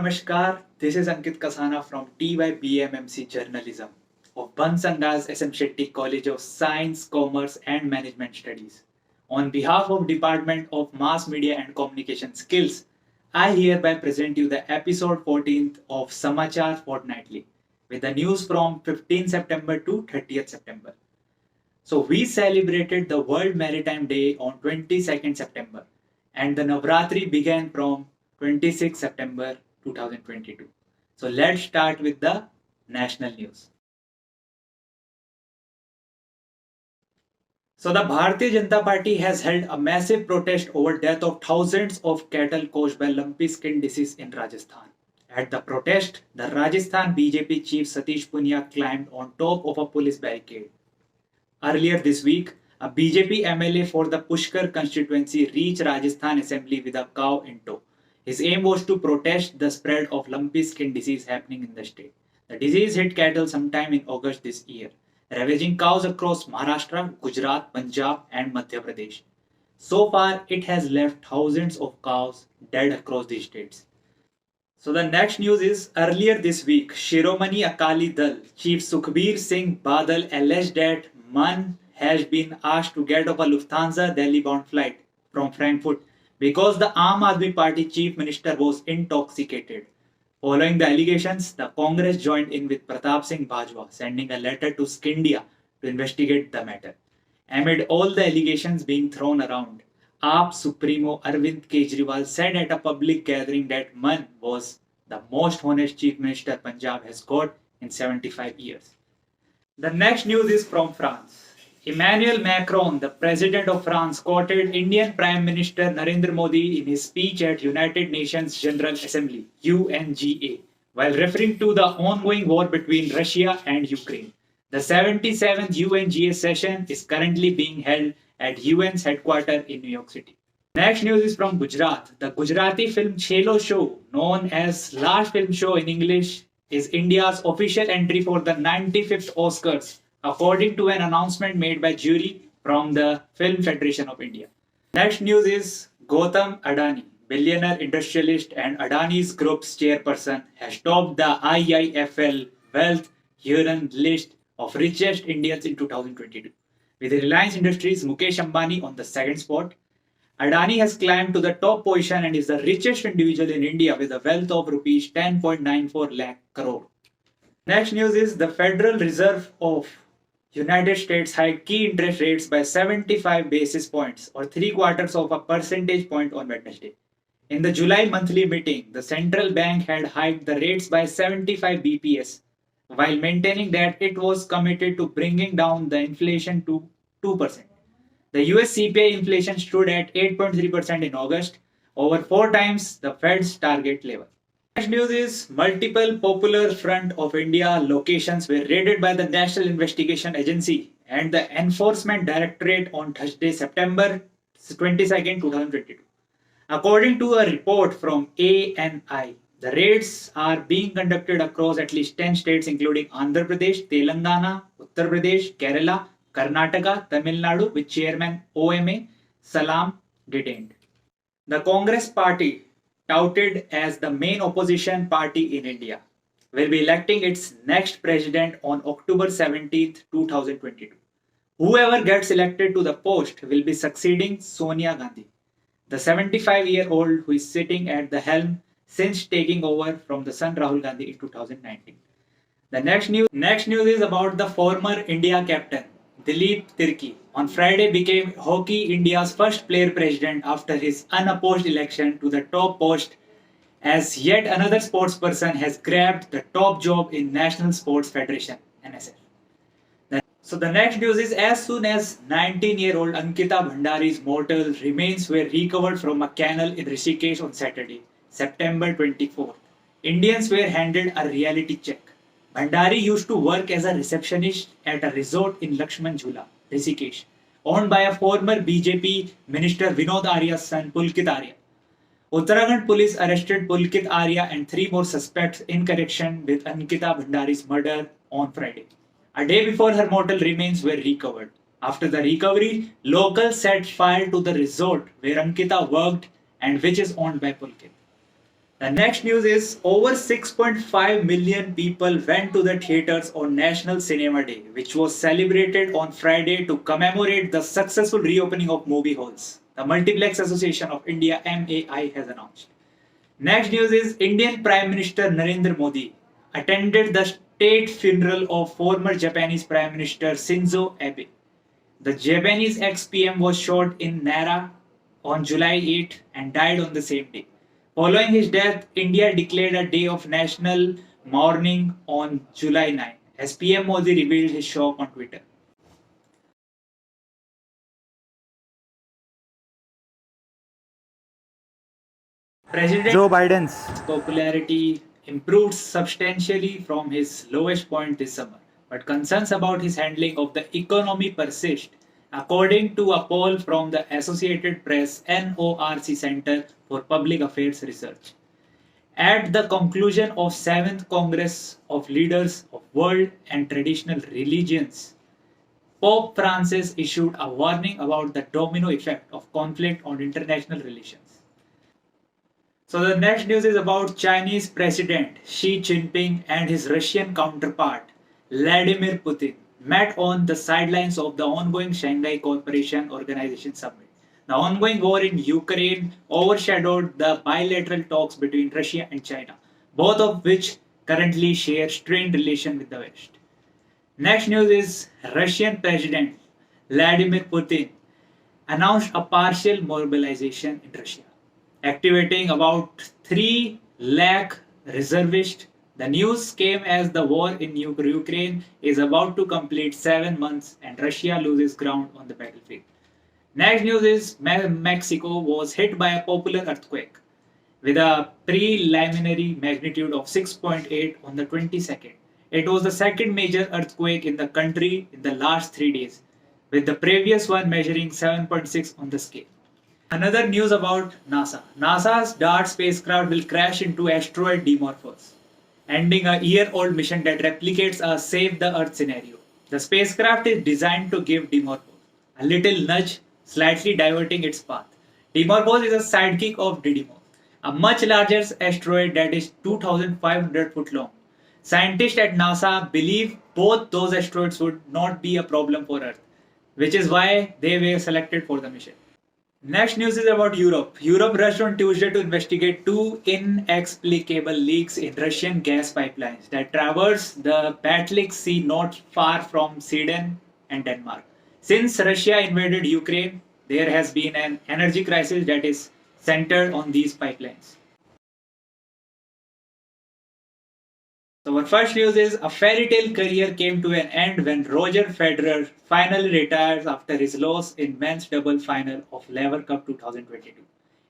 Namaskar. This is Ankit Kasana from TYBMMC Journalism of Bansanga's SM Shetty College of Science, Commerce and Management Studies. On behalf of Department of Mass Media and Communication Skills, I hereby present you the episode 14th of Samachar Fortnightly with the news from 15 September to 30th September. So we celebrated the World Maritime Day on 22nd September and the Navratri began from 26 September 2022. So let's start with the national news. So the Bharatiya Janata Party has held a massive protest over death of thousands of cattle caused by lumpy skin disease in Rajasthan. At the protest, the Rajasthan BJP chief Satish Punia climbed on top of a police barricade. Earlier this week, a BJP MLA for the Pushkar constituency reached Rajasthan Assembly with a cow in tow. His aim was to protest the spread of lumpy skin disease happening in the state. The disease hit cattle sometime in August this year, ravaging cows across Maharashtra, Gujarat, Punjab, and Madhya Pradesh. So far, it has left thousands of cows dead across the states. So the next news is earlier this week, Shiromani Akali Dal Chief Sukhbir Singh Badal alleged that MAN has been asked to get off a Lufthansa Delhi-bound flight from Frankfurt because the Aam Aadmi Party chief minister was intoxicated. Following the allegations, the Congress joined in with Pratap Singh Bajwa, sending a letter to Skindia to investigate the matter. Amid all the allegations being thrown around, AAP Supremo Arvind Kejriwal said at a public gathering that MAN was the most honest chief minister Punjab has got in 75 years. The next news is from France. Emmanuel Macron, the president of France, quoted Indian Prime Minister Narendra Modi in his speech at United Nations General Assembly (UNGA) while referring to the ongoing war between Russia and Ukraine. The 77th UNGA session is currently being held at UN's headquarters in New York City. Next news is from Gujarat. The Gujarati film Chhelo Show, known as Last Film Show in English, is India's official entry for the 95th Oscars, according to an announcement made by jury from the Film Federation of India. Next news is Gautam Adani, billionaire industrialist and Adani's group's chairperson, has topped the IIFL Wealth Hurun list of richest Indians in 2022. With Reliance Industries' Mukesh Ambani on the second spot, Adani has climbed to the top position and is the richest individual in India with a wealth of rupees 10.94 lakh crore. Next news is the Federal Reserve of United States hiked key interest rates by 75 basis points or 3/4 of a percentage point on Wednesday. In the July monthly meeting, the central bank had hiked the rates by 75 BPS while maintaining that it was committed to bringing down the inflation to 2%. The US CPI inflation stood at 8.3% in August, over 4 times the Fed's target level. Next news is multiple popular Front of India locations were raided by the National Investigation Agency and the Enforcement Directorate on Thursday, September 22nd, 2022. According to a report from ANI, the raids are being conducted across at least 10 states including Andhra Pradesh, Telangana, Uttar Pradesh, Kerala, Karnataka, Tamil Nadu, with Chairman OMA Salam detained. The Congress party, touted as the main opposition party in India, will be electing its next president on October 17, 2022. Whoever gets elected to the post will be succeeding Sonia Gandhi, the 75-year-old who is sitting at the helm since taking over from the son Rahul Gandhi in 2019. The next news is about the former India captain Dileep Tirki. On Friday became Hockey India's first player president after his unopposed election to the top post, as yet another sportsperson has grabbed the top job in National Sports Federation (NSF). So the next news is as soon as 19-year-old Ankita Bhandari's mortal remains were recovered from a canal in Rishikesh on Saturday, September 24th, Indians were handed a reality check. Bhandari used to work as a receptionist at a resort in Lakshman Jhula, Rishikesh, owned by a former BJP minister Vinod Arya's son Pulkit Arya. Uttarakhand police arrested Pulkit Arya and 3 more suspects in connection with Ankita Bhandari's murder on Friday, a day before her mortal remains were recovered. After the recovery, locals set fire to the resort where Ankita worked and which is owned by Pulkit. The next news is over 6.5 million people went to the theaters on National Cinema Day, which was celebrated on Friday to commemorate the successful reopening of movie halls. The Multiplex Association of India MAI has announced. Next news is Indian Prime Minister Narendra Modi attended the state funeral of former Japanese Prime Minister Shinzo Abe. The Japanese ex-PM was shot in Nara on July 8 and died on the same day. Following his death, India declared a day of national mourning on July 9, as PM Modi revealed his shock on Twitter. President Joe Biden's popularity improved substantially from his lowest point this summer, but concerns about his handling of the economy persist, according to a poll from the Associated Press NORC Center for Public Affairs Research. At the conclusion of 7th Congress of Leaders of World and Traditional Religions, Pope Francis issued a warning about the domino effect of conflict on international relations. So the next news is about Chinese President Xi Jinping and his Russian counterpart Vladimir Putin met on the sidelines of the ongoing Shanghai Cooperation Organization summit. The ongoing war in Ukraine overshadowed the bilateral talks between Russia and China, both of which currently share strained relations with the West. Next news is Russian President Vladimir Putin announced a partial mobilization in Russia, activating about 3 lakh reservists. The news came as the war in Ukraine is about to complete 7 months and Russia loses ground on the battlefield. Next news is Mexico was hit by a popular earthquake with a preliminary magnitude of 6.8 on the 22nd. It was the second major earthquake in the country in the last 3 days, with the previous one measuring 7.6 on the scale. Another news about NASA. NASA's DART spacecraft will crash into asteroid Dimorphos, ending a year-old mission that replicates a Save the Earth scenario. The spacecraft is designed to give Dimorphos a little nudge, slightly diverting its path. Dimorphos is a sidekick of Didymos, a much larger asteroid that is 2,500 foot long. Scientists at NASA believe both those asteroids would not be a problem for Earth, which is why they were selected for the mission. Next news is about Europe. Europe rushed on Tuesday to investigate 2 inexplicable leaks in Russian gas pipelines that traverse the Baltic Sea not far from Sweden and Denmark. Since Russia invaded Ukraine, there has been an energy crisis that is centered on these pipelines. So our first news is a fairy tale career came to an end when Roger Federer finally retires after his loss in men's double final of Lever Cup 2022.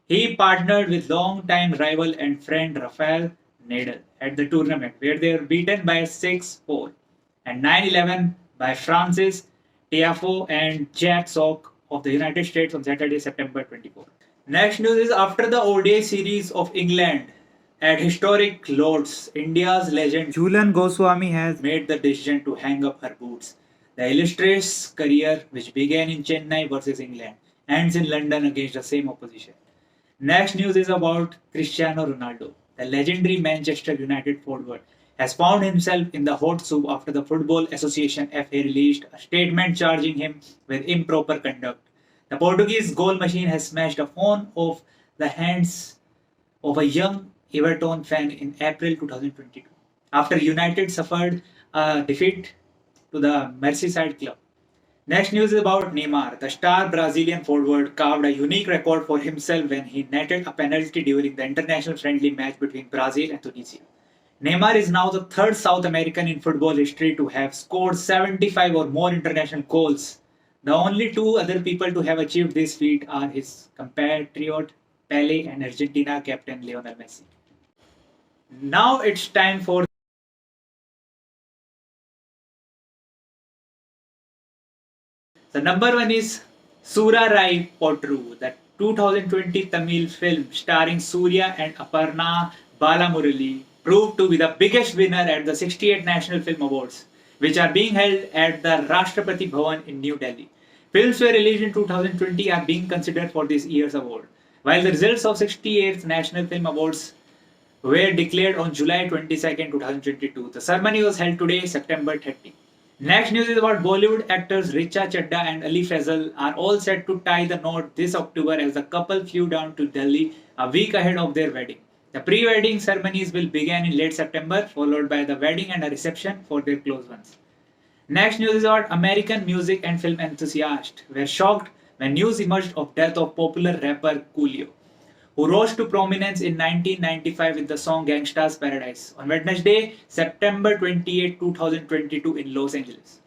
He partnered with longtime rival and friend Rafael Nadal at the tournament, where they were beaten by 6-4 and 9-11 by Francis Tiafoe and Jack Sock of the United States on Saturday, September 24. Next news is after the ODI series of England at historic Lords, India's legend Jhulan Goswami has made the decision to hang up her boots. The illustrious career, which began in Chennai versus England, ends in London against the same opposition. Next news is about Cristiano Ronaldo. The legendary Manchester United forward has found himself in the hot soup after the Football Association FA released a statement charging him with improper conduct. The Portuguese goal machine has smashed a phone off the hands of a young Everton fan in April 2022 after United suffered a defeat to the Merseyside club. Next news is about Neymar. The star Brazilian forward carved a unique record for himself when he netted a penalty during the international friendly match between Brazil and Tunisia. Neymar is now the third South American in football history to have scored 75 or more international goals. The only 2 other people to have achieved this feat are his compatriot Pele and Argentina captain Lionel Messi. Now it's time for the number 1 is Sura Rai Potru, the 2020 Tamil film starring Surya and Aparna Balamurali, proved to be the biggest winner at the 68th National Film Awards, which are being held at the Rashtrapati Bhavan in New Delhi. Films were released in 2020 are being considered for this year's award. While the results of 68th National Film Awards were declared on July 22nd, 2022. The ceremony was held today, September 30. Next news is about Bollywood actors Richa Chadda and Ali Faisal are all set to tie the knot this October as the couple flew down to Delhi a week ahead of their wedding. The pre-wedding ceremonies will begin in late September, followed by the wedding and a reception for their close ones. Next news is about American music and film enthusiasts were shocked when news emerged of death of popular rapper Coolio, who rose to prominence in 1995 with the song Gangsta's Paradise on Wednesday, September 28, 2022 in Los Angeles.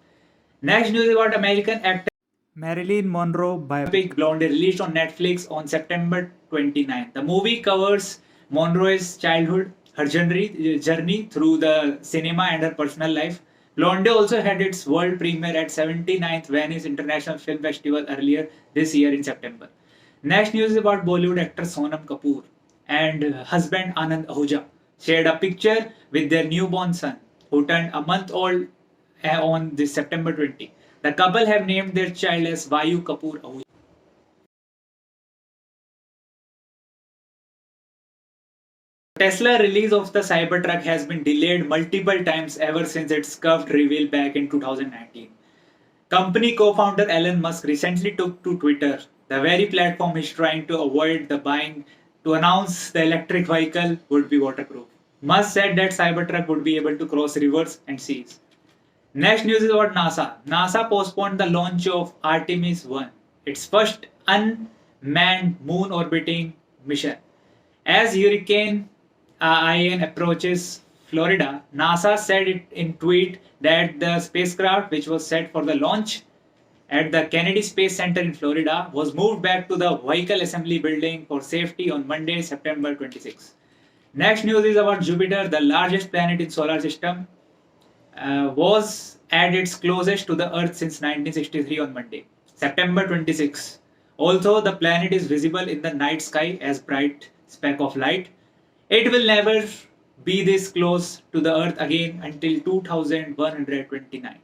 Next news is about American actor Marilyn Monroe biopic Blonde released on Netflix on September 29. The movie covers Monroe's childhood, her journey through the cinema and her personal life. Blonde also had its world premiere at 79th Venice International Film Festival earlier this year in September. Next news is about Bollywood actor Sonam Kapoor and husband Anand Ahuja shared a picture with their newborn son, who turned a month old on this September 20. The couple have named their child as Vayu Kapoor Ahuja. Tesla release of the Cybertruck has been delayed multiple times ever since its scuffed reveal back in 2019. Company co-founder Elon Musk recently took to Twitter, the very platform he's trying to avoid the buying, to announce the electric vehicle would be waterproof. Musk said that Cybertruck would be able to cross rivers and seas. Next news is about NASA. NASA postponed the launch of Artemis 1, its first unmanned moon orbiting mission. As Hurricane Ian approaches Florida, NASA said it in tweet that the spacecraft, which was set for the launch at the Kennedy Space Center in Florida, was moved back to the Vehicle Assembly Building for safety on Monday, September 26. Next news is about Jupiter, the largest planet in solar system, was at its closest to the Earth since 1963 on Monday, September 26. Although the planet is visible in the night sky as bright speck of light, it will never be this close to the Earth again until 2129.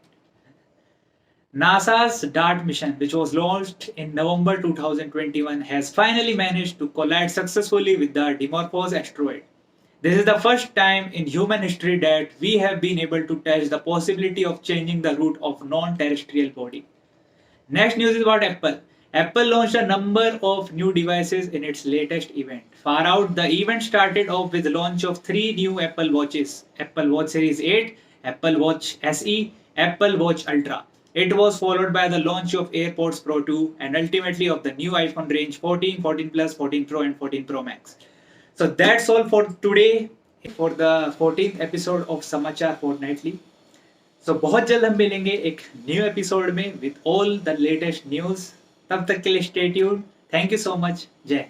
NASA's DART mission, which was launched in November 2021, has finally managed to collide successfully with the Dimorphos asteroid. This is the first time in human history that we have been able to test the possibility of changing the route of non-terrestrial body. Next news is about Apple. Apple launched a number of new devices in its latest event. Far out, the event started off with the launch of 3 new Apple Watches: Apple Watch Series 8, Apple Watch SE, Apple Watch Ultra. It was followed by the launch of AirPods Pro 2 and ultimately of the new iPhone range 14, 14 Plus, 14 Pro and 14 Pro Max. So that's all for today for the 14th episode of Samachar Fortnightly. So बहुत जल्द हम मिलेंगे एक new episode में with all the latest news. तब तक के लिए stay tuned. Thank you so much. जय